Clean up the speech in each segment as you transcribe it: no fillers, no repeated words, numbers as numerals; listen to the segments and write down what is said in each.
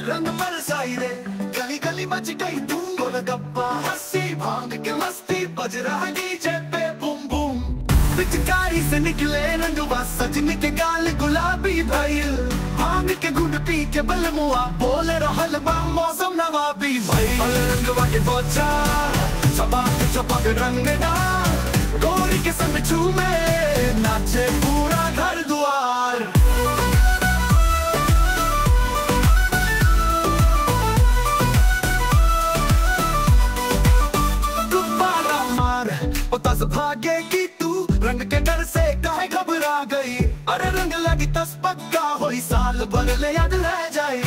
रंग बरसाई रे, गली गली मच गई धूम, गोलगप्पा हंसी भांग के मस्ती, बज रहा डीजे पे बूम बूम। पिचकारी से निकले रंगवा, सजनी के गाल गुलाबी भइल, भांग के घुट पी के बलमुआ, बोले रहल बा मौसम नवाबी भइल। रंगवा के बोचा चपाक चपाक रंग डाल, गोरी के संग झूमे नाचे पूरा घर द्वार। गुब्बारा मार पता से भागेगी तू, रंग के डर से काहे घबरा गई, अरे रंग लगी तस पक्का होई, साल भर ले याद रह जाई।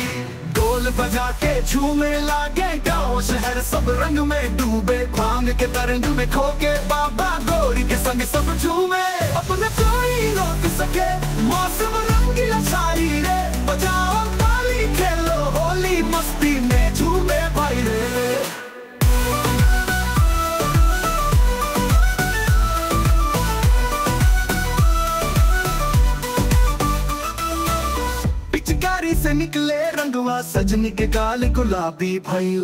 ढोल बजा के झूमे लागे गाँव शहर, सब रंग में डूबे, भांग के तरंग में खो के बाबा गोरी के संग सब झूमे। अपने कोई रोक सके मौसम रंगीला छाई रे, बजाओ ताली खेलो होली मस्ती में झूमे भाई रे। पिचकारी से निकले रंगवा, सजनी के गाल गुलाबी भइल,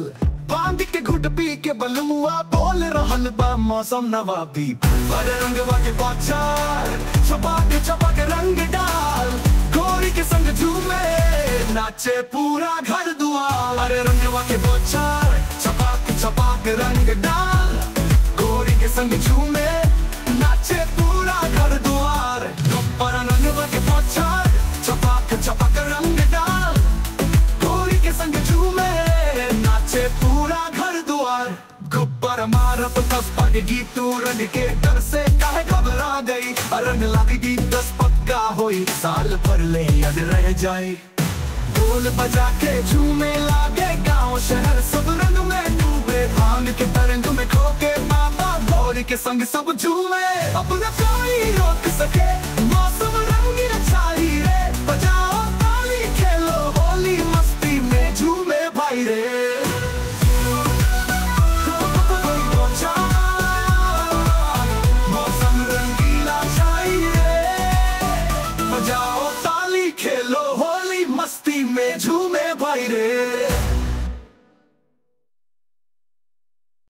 बांध के घुट पी के बलमुआ, बोल रहल बा मौसम नवाबी। अरे रंगवा के बौछार छपा के रंग डाल, गोरी के संग झूमे नाचे पूरा घर द्वार। अरे रंगवा के बौछार छपा के रंग डाल, गोरी के संग झूमे नाचे पूरा घर द्वार। पर रंगवा के बौछार छपा के रंग डाल, गोरी के संग झूमे नाचे पूरा घर द्वार। गुब्बारा मार तस पड़ेगी तू, रंग के डर से काहे घबरा गई, रंग लगेगी दस पक्का होई, साल भर ले याद रह जाए। ढोल बजा के झूमे लागे गाँव शहर, सब रंग में डूबे, भांग के तरंग में खो के बाबा गोरी के संग सब झूमे। अपना कोई रोक सके मौसम रंगीला छाई रे, बजा